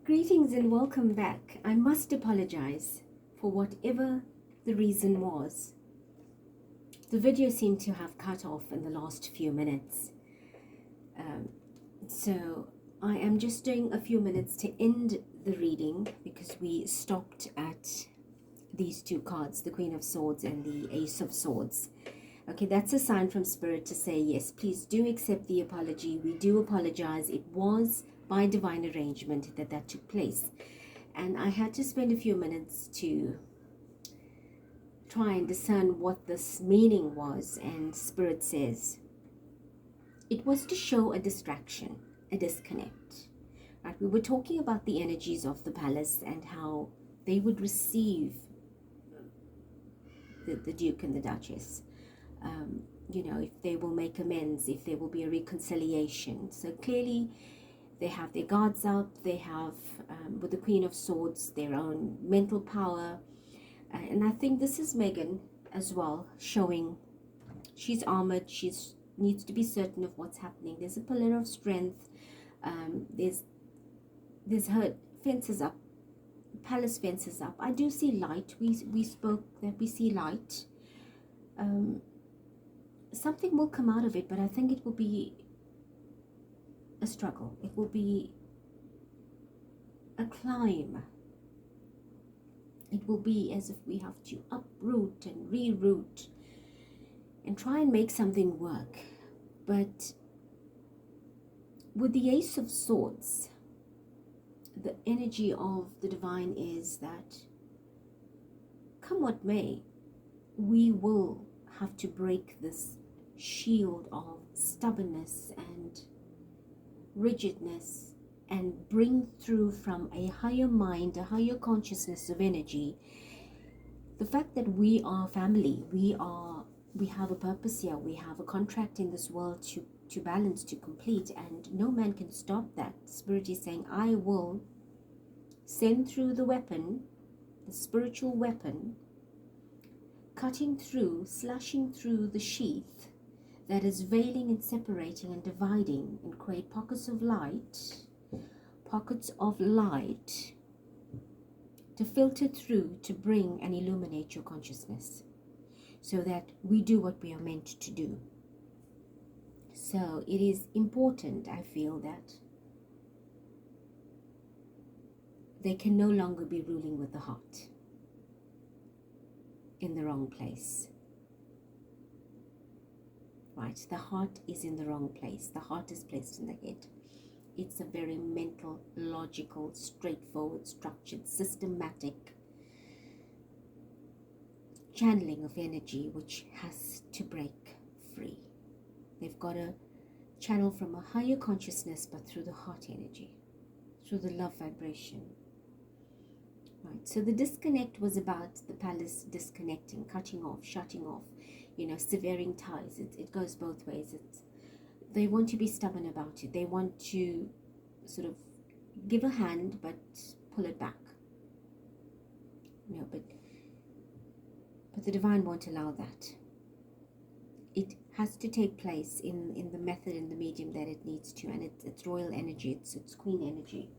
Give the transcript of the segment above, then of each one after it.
Greetings and welcome back. I must apologize for whatever the reason was. The video seemed to have cut off in the last few minutes. So I am just doing a few minutes to end the reading because we stopped at these two cards, the Queen of Swords and the Ace of Swords. Okay, that's a sign from Spirit to say, yes, please do accept the apology. We do apologize. It was by divine arrangement that took place. And I had to spend a few minutes to try and discern what this meaning was. And Spirit says, it was to show a distraction, a disconnect. Right? We were talking about the energies of the palace and how they would receive the Duke and the Duchess. You know, if they will make amends, if there will be a reconciliation. So clearly they have their guards up, they have, with the Queen of Swords, their own mental power. And I think this is Meghan as well, showing she's armored, she needs to be certain of what's happening. There's a pillar of strength, there's her fences up, palace fences up. I do see light. We spoke that we see light. Something will come out of it, but I think it will be a struggle. It will be a climb. It will be as if we have to uproot and reroute and try and make something work. But with the Ace of Swords, the energy of the divine is that, come what may, we will have to break this shield of stubbornness and rigidness and bring through from a higher mind, a higher consciousness of energy, the fact that we are family, we have a purpose here, we have a contract in this world to balance, to complete, and no man can stop that. Spirit is saying, I will send through the weapon, the spiritual weapon, cutting through, slashing through the sheath that is veiling and separating and dividing, and create pockets of light to filter through, to bring and illuminate your consciousness so that we do what we are meant to do. So it is important, I feel, that they can no longer be ruling with the heart in the wrong place. Right, the heart is in the wrong place. The heart is placed in the head. It's a very mental, logical, straightforward, structured, systematic channeling of energy which has to break free. They've got to channel from a higher consciousness, but through the heart energy, through the love vibration. Right, so the disconnect was about the palace disconnecting, cutting off, shutting off, you know, severing ties. It goes both ways. They want to be stubborn about it. They want to sort of give a hand but pull it back. You know, but the divine won't allow that. It has to take place in the method, in the medium that it needs to, and it's royal energy, it's queen energy.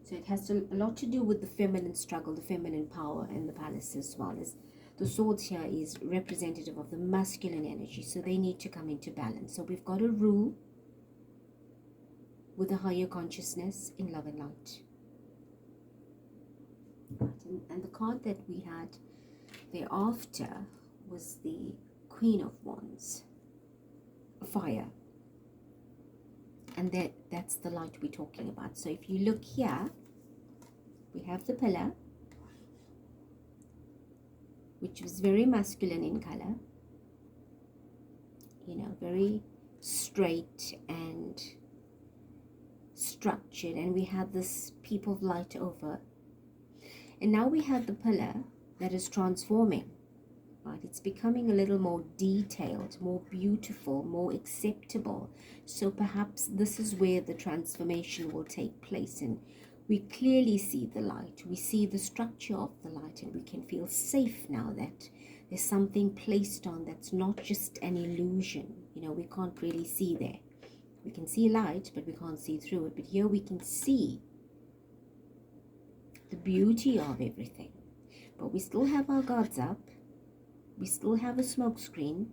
So it has a lot to do with the feminine struggle, the feminine power in the palace, as well as the swords here is representative of the masculine energy. So they need to come into balance. So we've got to rule with a higher consciousness in love and light. Right, and the card that we had thereafter was the Queen of Wands, fire. And that's the light we're talking about. So if you look here, we have the pillar, which was very masculine in color, you know, very straight and structured. And we had this peep of light over. And now we have the pillar that is transforming. Right? It's becoming a little more detailed, more beautiful, more acceptable. So perhaps this is where the transformation will take place, and we clearly see the light. We see the structure of the light, and we can feel safe now that there's something placed on that's not just an illusion. You know, we can't really see there. We can see light, but we can't see through it. But here we can see the beauty of everything. But we still have our guards up. We still have a smoke screen.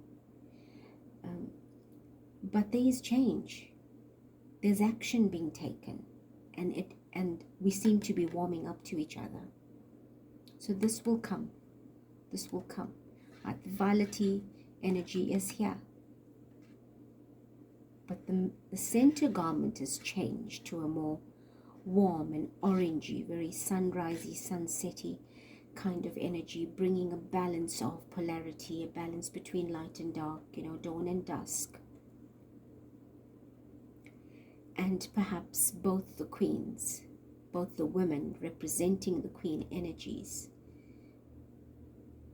But there is change. There's action being taken. And we seem to be warming up to each other. So this will come. This will come. Right? The violet energy is here. But the center garment has changed to a more warm and orangey, very sunrisey, sunsetty kind of energy, bringing a balance of polarity, a balance between light and dark, you know, dawn and dusk. And perhaps both the queens, both the women representing the queen energies,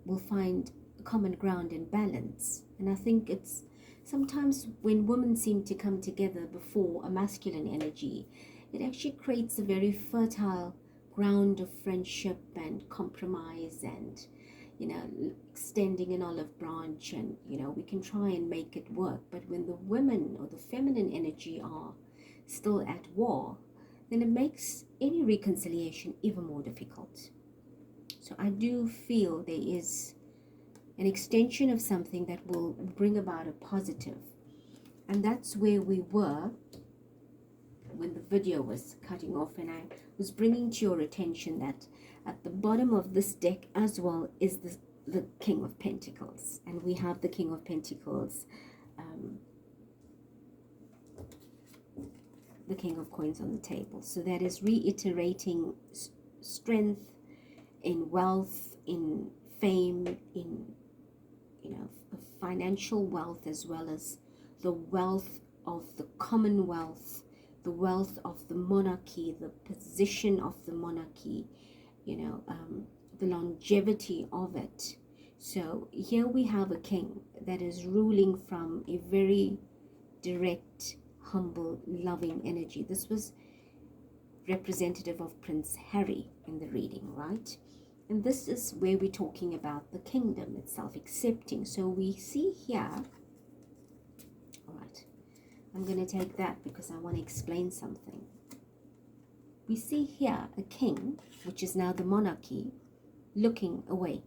will find common ground and balance. And I think it's sometimes when women seem to come together before a masculine energy, it actually creates a very fertile ground of friendship and compromise and, you know, extending an olive branch, and, you know, we can try and make it work. But when the women or the feminine energy are still at war, then it makes any reconciliation even more difficult. So I do feel there is an extension of something that will bring about a positive. And that's where we were when the video was cutting off, and I was bringing to your attention that at the bottom of this deck as well is the King of Pentacles. And we have the King of Pentacles, the King of Coins on the table. So that is reiterating strength in wealth, in fame, in, you know, financial wealth, as well as the wealth of the commonwealth, the wealth of the monarchy, the position of the monarchy, you know, the longevity of it. So here we have a king that is ruling from a very direct, humble, loving energy. This was representative of Prince Harry in the reading, right? And this is where we're talking about the kingdom itself, accepting. So we see here, all right, I'm going to take that because I want to explain something. We see here a king, which is now the monarchy, looking away.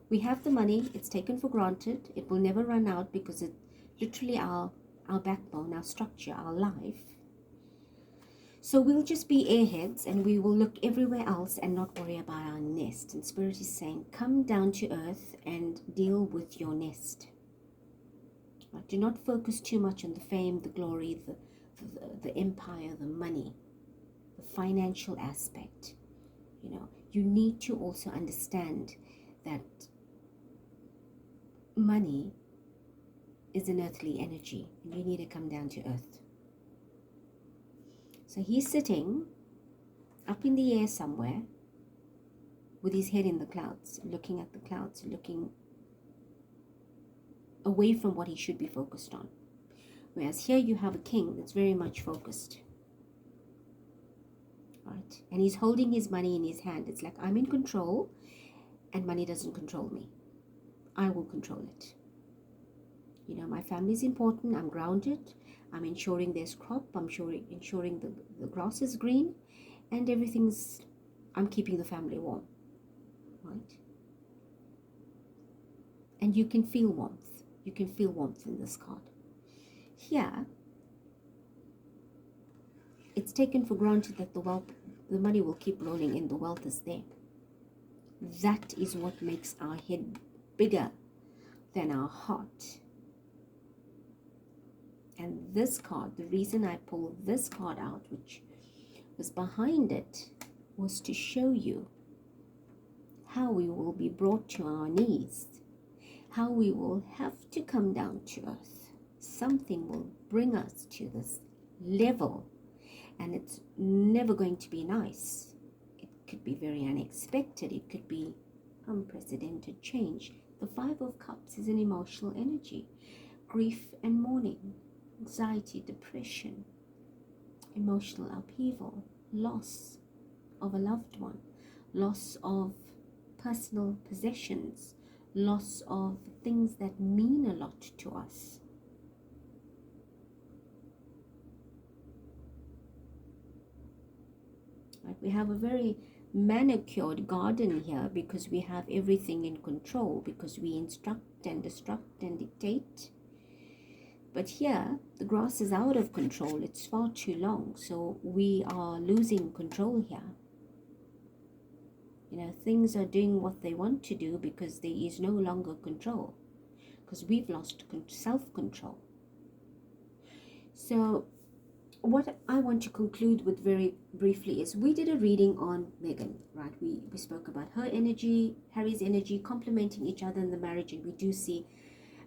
We have the money, it's taken for granted, it will never run out because it's literally our backbone, our structure, our life. So we'll just be airheads and we will look everywhere else and not worry about our nest. And Spirit is saying, come down to earth and deal with your nest. Right? Do not focus too much on the fame, the glory, the empire, the money, the financial aspect. You know, you need to also understand that money is an earthly energy and you need to come down to earth. So he's sitting up in the air somewhere with his head in the clouds, looking at the clouds, looking away from what he should be focused on. Whereas here you have a king that's very much focused. Right? And he's holding his money in his hand. It's like, I'm in control and money doesn't control me. I will control it. You know, my family is important. I'm grounded. I'm ensuring there's crop. I'm ensuring the grass is green and everything's, I'm keeping the family warm. Right? And you can feel warmth. You can feel warmth in this card. Here, it's taken for granted that the money will keep rolling in. The wealth is there. That is what makes our head bigger than our heart. And this card, the reason I pulled this card out, which was behind it, was to show you how we will be brought to our knees, how we will have to come down to earth. Something will bring us to this level, and it's never going to be nice. It could be very unexpected. It could be unprecedented change. The Five of Cups is an emotional energy. Grief and mourning, anxiety, depression, emotional upheaval, loss of a loved one, loss of personal possessions, loss of things that mean a lot to us. Right? We have a very manicured garden here because we have everything in control, because we instruct and destruct and dictate. But here, the grass is out of control. It's far too long. So we are losing control here. You know, things are doing what they want to do because there is no longer control. Because we've lost self-control. So what I want to conclude with very briefly is we did a reading on Meghan, right? We spoke about her energy, Harry's energy, complementing each other in the marriage. And we do see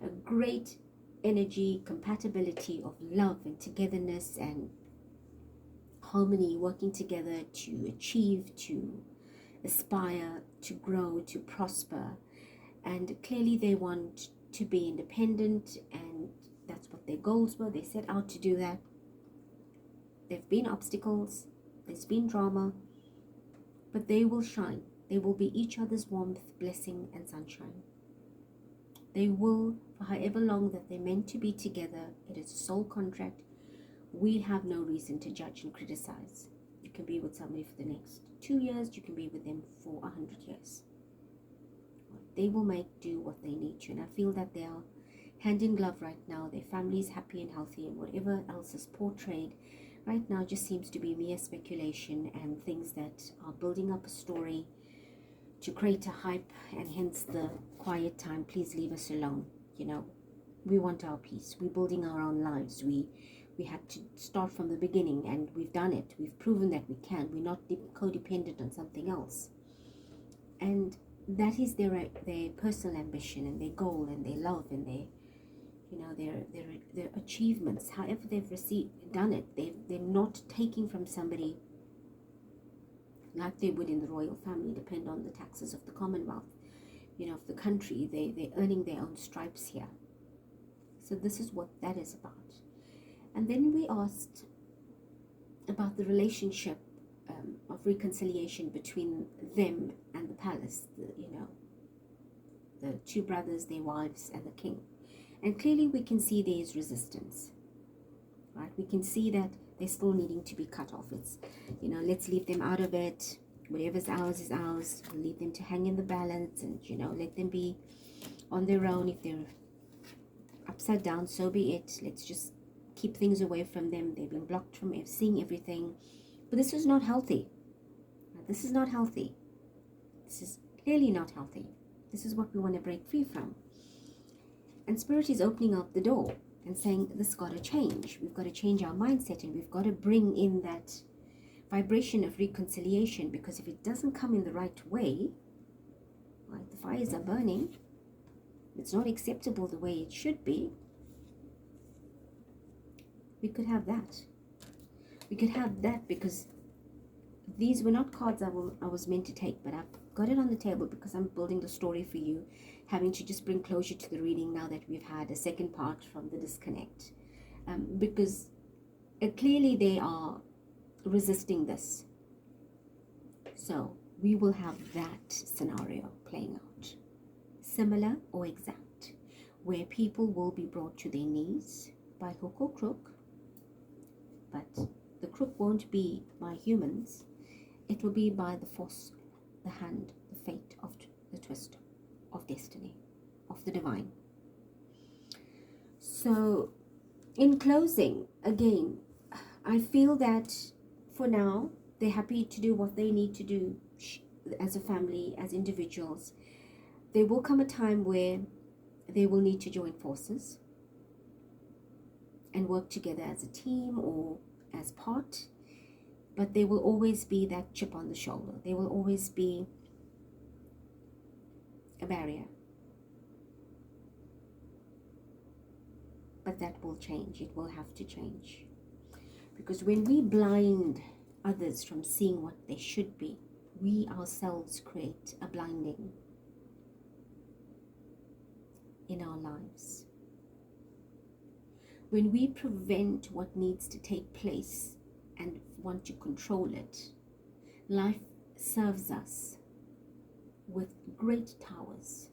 a great energy, compatibility of love and togetherness and harmony, working together to achieve, to aspire, to grow, to prosper. And clearly they want to be independent, and that's what their goals were. They set out to do that. There've been obstacles, there's been drama, but they will shine. They will be each other's warmth, blessing, and sunshine. They will, for however long that they're meant to be together, it is a soul contract. We have no reason to judge and criticize. You can be with somebody for the next 2 years, you can be with them for 100 years. They will do what they need to, and I feel that they are hand in glove right now. Their family is happy and healthy, and whatever else is portrayed right now just seems to be mere speculation and things that are building up a story to create a hype, and hence the quiet time. Please leave us alone. You know, we want our peace. We're building our own lives. We had to start from the beginning, and we've done it. We've proven that we can. We're not codependent on something else. And that is their personal ambition and their goal and their love and their, you know, their achievements. However they've done it, they're not taking from somebody like they would in the royal family, depend on the taxes of the Commonwealth, you know, of the country. They're earning their own stripes here. So this is what that is about. And then we asked about the relationship of reconciliation between them and the palace, the two brothers, their wives, and the king. And clearly we can see there is resistance, right? We can see that they're still needing to be cut off. It's, you know, let's leave them out of it. Whatever's ours is ours. We'll leave them to hang in the balance, and, you know, let them be on their own. If they're upside down, so be it. Let's just keep things away from them. They've been blocked from seeing everything. But this is not healthy. This is not healthy. This is clearly not healthy. This is what we want to break free from. And Spirit is opening up the door and saying, this got to change. We've got to change our mindset, and we've got to bring in that vibration of reconciliation, because if it doesn't come in the right way, right, the fires are burning, it's not acceptable the way it should be, we could have that. We could have that, because these were not cards I was meant to take, but I've got it on the table because I'm building the story for you, having to just bring closure to the reading now that we've had a second part from the disconnect. Because clearly they are resisting this. So we will have that scenario playing out. Similar or exact, where people will be brought to their knees by hook or crook, but the crook won't be by humans. It will be by the force, the hand, the fate of the twist of destiny, of the divine. So in closing, again, I feel that for now, they're happy to do what they need to do as a family, as individuals. There will come a time where they will need to join forces and work together as a team or as part, but there will always be that chip on the shoulder. There will always be a barrier. But that will change. It will have to change. Because when we blind others from seeing what they should be, we ourselves create a blinding in our lives. When we prevent what needs to take place and want to control it, life serves us with great towers.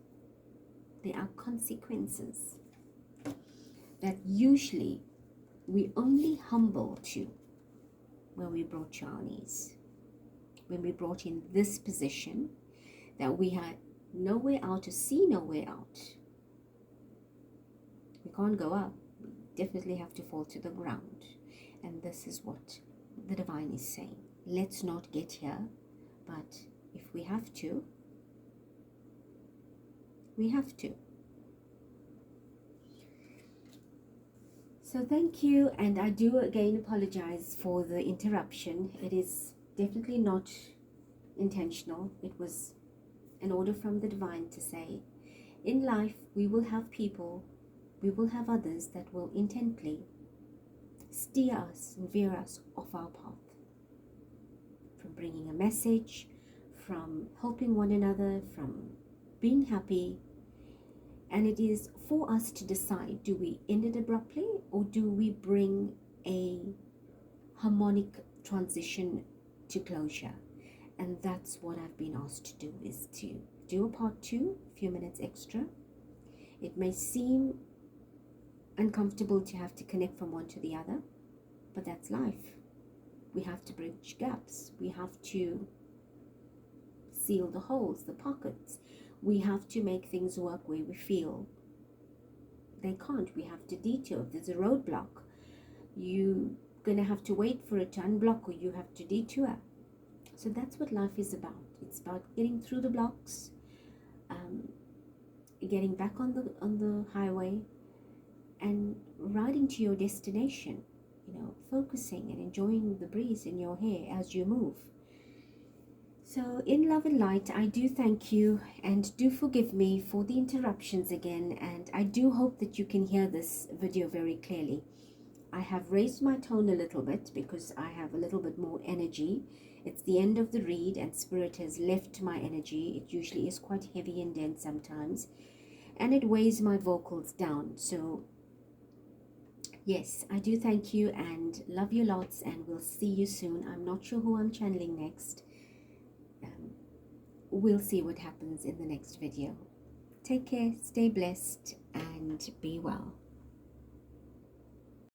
There are consequences that usually we only humble to when we brought to our knees. when we brought in this position, that we had no way out, to see no way out. We can't go up. We definitely have to fall to the ground. And this is what the divine is saying. Let's not get here, but if we have to, we have to. So thank you, and I do again apologize for the interruption. It is definitely not intentional. It was an order from the divine to say, in life we will have people, we will have others that will intently steer us and veer us off our path, from bringing a message, from helping one another, from being happy. And it is for us to decide, do we end it abruptly, or do we bring a harmonic transition to closure? And that's what I've been asked to do, is to do a part 2, a few minutes extra. It may seem uncomfortable to have to connect from one to the other, but that's life. We have to bridge gaps. We have to seal the holes, the pockets. We have to make things work where we feel they can't. We have to detour. If there's a roadblock, you're going to have to wait for it to unblock, or you have to detour. So that's what life is about. It's about getting through the blocks, getting back on the highway, and riding to your destination. You know, focusing and enjoying the breeze in your hair as you move. So in love and light, I do thank you, and do forgive me for the interruptions again, and I do hope that you can hear this video very clearly. I have raised my tone a little bit because I have a little bit more energy. It's the end of the read and Spirit has left my energy. It usually is quite heavy and dense sometimes, and it weighs my vocals down. So yes, I do thank you and love you lots, and we'll see you soon. I'm not sure who I'm channeling next. We'll see what happens in the next video. Take care, stay blessed, and be well.